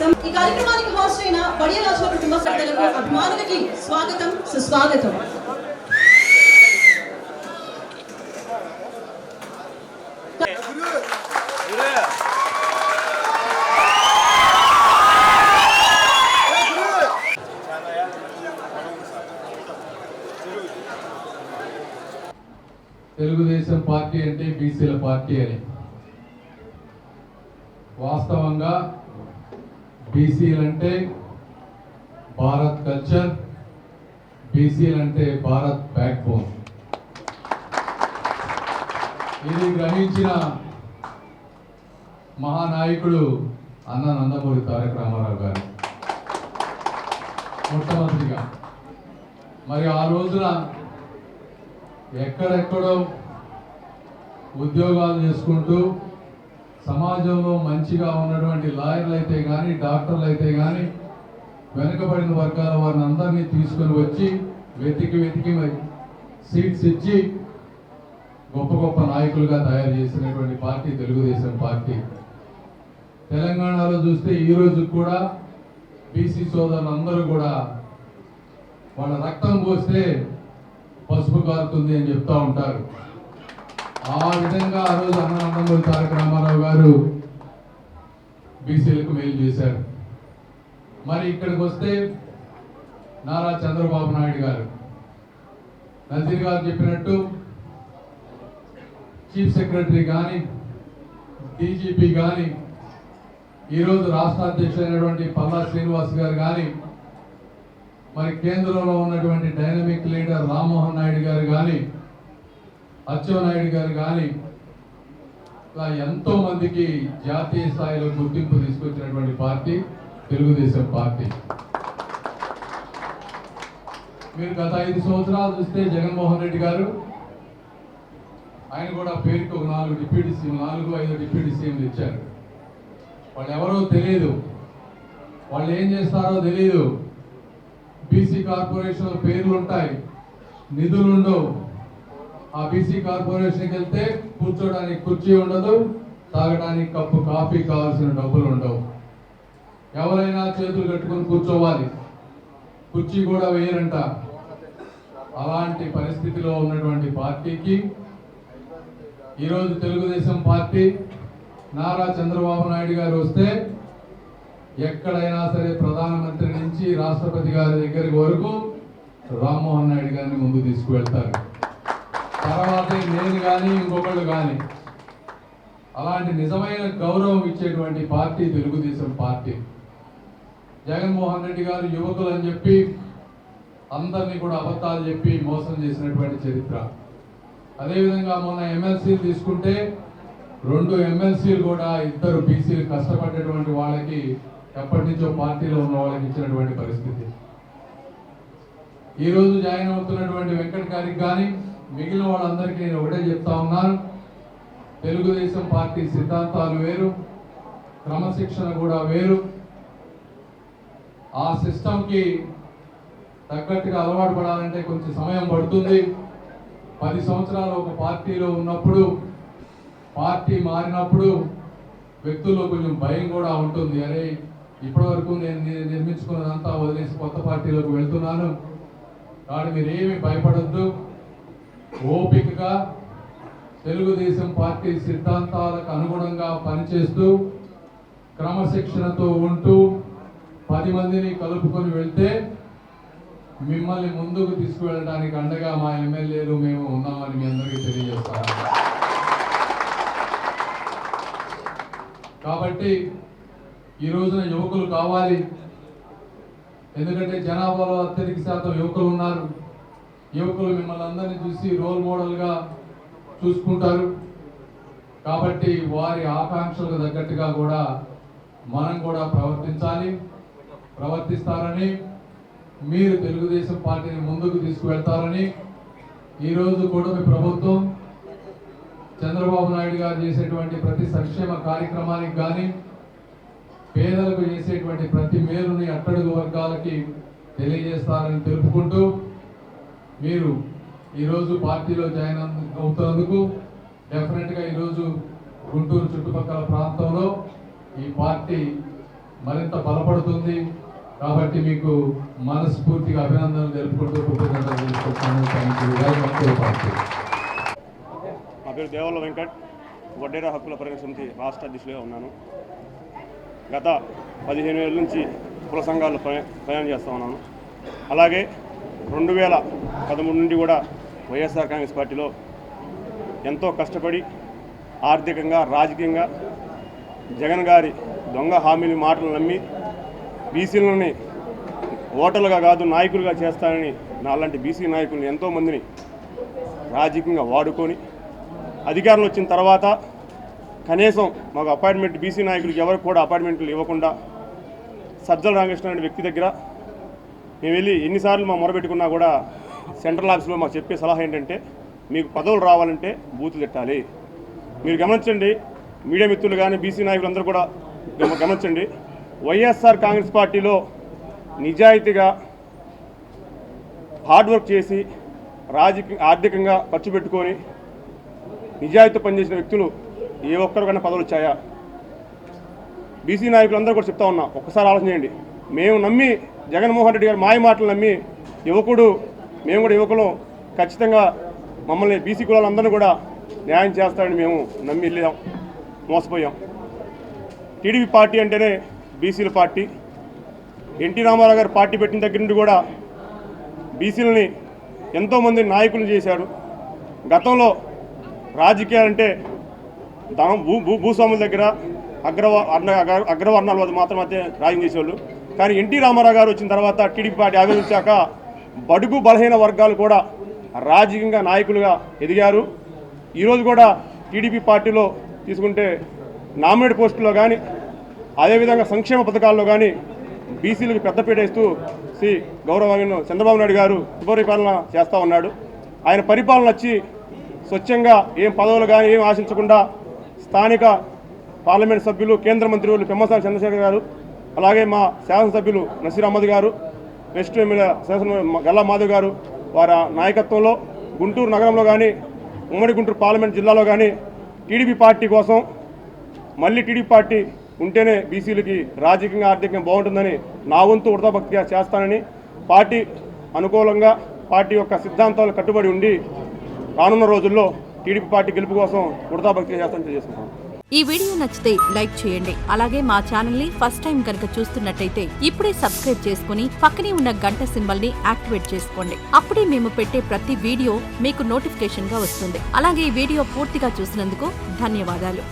ఈ కార్యక్రమానికి హాస్ట్ అయిన బడియ రాజుల కుటుంబ సభ్యులకు అభిమానులకి స్వాగతం సుస్వాగతం. తెలుగుదేశం పార్టీ అంటే బీసీల పార్టీ అని. వాస్తవంగా బీసీలంటే భారత్ కల్చర్, బీసీలంటే భారత్ బ్యాక్ బోన్. ఇది గ్రహించిన మహానాయకుడు అన్న నందమూరి తారక రామారావు గారు మొట్టమొదటిగా. మరి ఆ రోజున ఎక్కడెక్కడో ఉద్యోగాలు చేసుకుంటూ సమాజంలో మంచిగా ఉన్నటువంటి లాయర్లు అయితే కానీ, డాక్టర్లు అయితే కానీ, వెనుకబడిన వర్గాల వారిని అందరినీ తీసుకొని వచ్చి వెతికి మరి సీట్స్ ఇచ్చి గొప్ప గొప్ప నాయకులుగా తయారు చేసినటువంటి పార్టీ తెలుగుదేశం పార్టీ. తెలంగాణలో చూస్తే ఈ రోజు కూడా బీసీ సోదరులందరూ కూడా వాళ్ళ రక్తం పోస్తే పసుపు కారుతుంది అని చెప్తా ఉంటారు. ఆ విధంగా ఆ రోజు అన్న నందమూరి తారక రామారావు గారు బీసీలకు మేలు చేశారు. మరి ఇక్కడికి వస్తే నారా చంద్రబాబు నాయుడు గారు, నజీర్ గారు చెప్పినట్టు చీఫ్ సెక్రటరీ కానీ, డీజీపీ కానీ, ఈరోజు రాష్ట్ర అధ్యక్షులైనటువంటి పల్లా శ్రీనివాస్ గారు కానీ, మరి కేంద్రంలో ఉన్నటువంటి డైనమిక్ లీడర్ రామ్మోహన్ నాయుడు గారు కానీ, అచ్చెన్నాయుడు గారు కానీ, ఇలా ఎంతో మందికి జాతీయ స్థాయిలో గుర్తింపు తీసుకొచ్చినటువంటి పార్టీ తెలుగుదేశం పార్టీ. మీరు గత 5 సంవత్సరాలు చూస్తే జగన్మోహన్ రెడ్డి గారు, ఆయన కూడా పేరుకి ఒక 4 డిప్యూటీ సీఎం, 4-5 డిప్యూటీ సీఎంలు ఇచ్చారు. వాళ్ళు ఎవరో తెలియదు, వాళ్ళు ఏం చేస్తారో తెలియదు. బీసీ కార్పొరేషన్ పేర్లు ఉంటాయి, నిధులు ఉండవు. ఆ బీసీ కార్పొరేషన్కి వెళ్తే కూర్చోడానికి కుర్చీ ఉండదు, తాగడానికి కప్పు కాఫీ కావాల్సిన డబ్బులు ఉండవు. ఎవరైనా చేతులు కట్టుకొని కూర్చోవాలి, కుర్చీ కూడా వేయరంట. అలాంటి పరిస్థితిలో ఉన్నటువంటి పార్టీకి ఈరోజు తెలుగుదేశం పార్టీ నారా చంద్రబాబు నాయుడు గారు వస్తే ఎక్కడైనా సరే ప్రధానమంత్రి నుంచి రాష్ట్రపతి గారి దగ్గరికి వరకు రామ్మోహన్ నాయుడు గారిని ముందు తీసుకువెళ్తారు. తర్వాతే నేను కానీ ఇంకొకళ్ళు కానీ. అలాంటి నిజమైన గౌరవం ఇచ్చేటువంటి పార్టీ తెలుగుదేశం పార్టీ. జగన్మోహన్ రెడ్డి గారు యువకులు అని చెప్పి అందరినీ కూడా అబద్ధాలు చెప్పి మోసం చేసినటువంటి చరిత్ర. అదేవిధంగా మొన్న ఎమ్మెల్సీలు తీసుకుంటే 2 ఎమ్మెల్సీలు కూడా 2 బీసీలు కష్టపడ్డటువంటి వాళ్ళకి ఎప్పటి నుంచో పార్టీలో ఉన్న వాళ్ళకి ఇచ్చినటువంటి పరిస్థితి. ఈరోజు జాయిన్ అవుతున్నటువంటి వెంకట్ గారికి కానీ మిగిలిన వాళ్ళందరికీ నేను ఒకటే చెప్తా ఉన్నాను, తెలుగుదేశం పార్టీ సిద్ధాంతాలు వేరు, క్రమశిక్షణ కూడా వేరు. ఆ సిస్టంకి తగ్గట్టుగా అలవాటు పడాలంటే కొంచెం సమయం పడుతుంది. 10 సంవత్సరాలు ఒక పార్టీలో ఉన్నప్పుడు, పార్టీ మారినప్పుడు వ్యక్తుల్లో కొంచెం భయం కూడా ఉంటుంది. అరే, ఇప్పటి వరకు నేను నిర్మించుకున్నదంతా వదిలేసి కొత్త పార్టీలోకి వెళ్తున్నాను, కాబట్టి మీరేమి భయపడద్దు. ఓపికగా తెలుగుదేశం పార్టీ సిద్ధాంతాలకు అనుగుణంగా పనిచేస్తూ క్రమశిక్షణతో ఉంటూ 10 మందిని కలుపుకొని వెళ్తే మిమ్మల్ని ముందుకు తీసుకువెళ్ళడానికి అండగా మా ఎమ్మెల్యేలు మేము ఉన్నామని మీ అందరికీ తెలియజేస్తాను. కాబట్టి ఈ రోజున యువకులు కావాలి. ఎందుకంటే జనాభాలో అత్యధిక శాతం యువకులు ఉన్నారు. యువకులు మిమ్మల్ని అందరినీ చూసి రోల్ మోడల్గా చూసుకుంటారు. కాబట్టి వారి ఆకాంక్షలకు తగ్గట్టుగా కూడా మనం కూడా ప్రవర్తిస్తారని, మీరు తెలుగుదేశం పార్టీని ముందుకు తీసుకువెళ్తారని ఈరోజు కూటమి ప్రభుత్వం చంద్రబాబు నాయుడు గారు చేసేటువంటి ప్రతి సంక్షేమ కార్యక్రమానికి కానీ, పేదలకు చేసేటువంటి ప్రతి మేలుని అట్టడుగు వర్గాలకి తెలియజేస్తారని తెలుపుకుంటూ, మీరు ఈరోజు పార్టీలో జాయిన్ అవుతున్నందుకు డెఫినెట్గా ఈరోజు గుంటూరు చుట్టుపక్కల ప్రాంతంలో ఈ పార్టీ మరింత బలపడుతుంది. కాబట్టి మీకు మనస్ఫూర్తిగా అభినందనలు తెలుపుకుంటూ కృతజ్ఞతలు తెలుపుకుంటున్నాను. Thank you very much. నా పేరు దేవల్ల వెంకట్, వడ్డేరా హక్కుల పరిరక్షణ సమితి రాష్ట్ర అధ్యక్షులుగా ఉన్నాను. గత 15 ఏళ్ళ నుంచి కుల సంఘాల్లో ప్రయాణం చేస్తూ ఉన్నాను. అలాగే 2013 నుండి కూడా వైఎస్ఆర్ కాంగ్రెస్ పార్టీలో ఎంతో కష్టపడి ఆర్థికంగా రాజకీయంగా జగన్ గారి దొంగ హామీల మాటలు నమ్మి బీసీలని ఓటర్లుగా కాదు నాయకులుగా చేస్తానని నాలాంటి బీసీ నాయకులను ఎంతోమందిని రాజకీయంగా వాడుకొని అధికారంలో వచ్చిన తర్వాత కనీసం మాకు అపాయింట్మెంట్ బీసీ నాయకులకు ఎవరికి కూడా అపాయింట్మెంట్లు ఇవ్వకుండా సజ్జల రామకృష్ణ అనే వ్యక్తి దగ్గర మేము వెళ్ళి ఎన్నిసార్లు మా మొరబెట్టుకున్నా కూడా సెంట్రల్ ఆఫీస్లో మాకు చెప్పే సలహా ఏంటంటే మీకు పదవులు రావాలంటే బూతులు తిట్టాలి. మీరు గమనించండి, మీడియా మిత్రులు కానీ బీసీ నాయకులు అందరూ కూడా గమనించండి, వైఎస్ఆర్ కాంగ్రెస్ పార్టీలో నిజాయితీగా హార్డ్ వర్క్ చేసి ఆర్థికంగా ఖర్చు పెట్టుకొని నిజాయితీ పనిచేసిన వ్యక్తులు ఏ ఒక్కరికైనా పదవులు వచ్చాయా? బీసీ నాయకులు అందరూ కూడా చెప్తా ఉన్నా, ఒక్కసారి ఆలోచన చేయండి. మేము నమ్మి జగన్మోహన్ రెడ్డి గారు మాయ మాటలు నమ్మి యువకుడు, మేము కూడా యువకులు ఖచ్చితంగా మమ్మల్ని బీసీ కులాలందరినీ కూడా న్యాయం చేస్తారని మేము నమ్మి వెళ్ళాం, మోసపోయాం. టీడీపీ పార్టీ అంటేనే బీసీల పార్టీ. ఎన్టీ రామారావు గారు పార్టీ పెట్టిన దగ్గర నుండి కూడా బీసీలని ఎంతోమంది నాయకులు చేశారు. గతంలో రాజకీయాలంటే ధనం భూస్వాముల దగ్గర అగ్రవర్ణాల వద్ద మాత్రమైతే రాజకీయం చేసేవాళ్ళు. కానీ ఎన్టీ రామారావు గారు వచ్చిన తర్వాత టీడీపీ పార్టీ ఆవిర్భించాక బడుగు బలహీన వర్గాలు కూడా రాజకీయంగా నాయకులుగా ఎదిగారు. ఈరోజు కూడా టీడీపీ పార్టీలో తీసుకుంటే నామినేట్ పోస్టుల్లో కానీ అదేవిధంగా సంక్షేమ పథకాల్లో కానీ బీసీలకు పెద్దపీట ఇస్తూ శ్రీ గౌరవనీయులు చంద్రబాబు నాయుడు గారు సుపరిపాలన చేస్తూ ఉన్నాడు. ఆయన పరిపాలన వచ్చి స్వచ్ఛంగా ఏం పదవులు కానీ ఏం ఆశించకుండా స్థానిక పార్లమెంట్ సభ్యులు, కేంద్ర మంత్రులు పెమ్మసాని చంద్రశేఖర్ గారు, అలాగే మా శాసనసభ్యులు నసీర్ అహ్మద్ గారు, నెక్స్ట్ ఎమ్మెల్యే గల్లా మాధవ్ గారు వారి నాయకత్వంలో గుంటూరు నగరంలో కానీ ఉమ్మడి గుంటూరు పార్లమెంట్ జిల్లాలో కానీ టీడీపీ పార్టీ కోసం మళ్ళీ టీడీపీ పార్టీ ఉంటేనే బీసీలకి రాజకీయంగా ఆర్థికంగా బాగుంటుందని నా వంతు వృధాభక్తిగా చేస్తానని, పార్టీ అనుకూలంగా పార్టీ యొక్క సిద్ధాంతాలు కట్టుబడి ఉండి రానున్న రోజుల్లో టీడీపీ పార్టీ గెలుపు కోసం వృధాభక్తిగా చేస్తానని తెలియజేస్తున్నాను. ఈ వీడియో నచ్చితే లైక్ చేయండి. అలాగే మా ఛానల్ ని ఫస్ట్ టైం కనుక చూస్తున్నట్టయితే ఇప్పుడే సబ్స్క్రైబ్ చేసుకుని పక్కనే ఉన్న గంట సింబల్ ని యాక్టివేట్ చేసుకోండి. అప్పుడే మేము పెట్టే ప్రతి వీడియో మీకు నోటిఫికేషన్ గా వస్తుంది. అలాగే ఈ వీడియో పూర్తిగా చూసినందుకు ధన్యవాదాలు.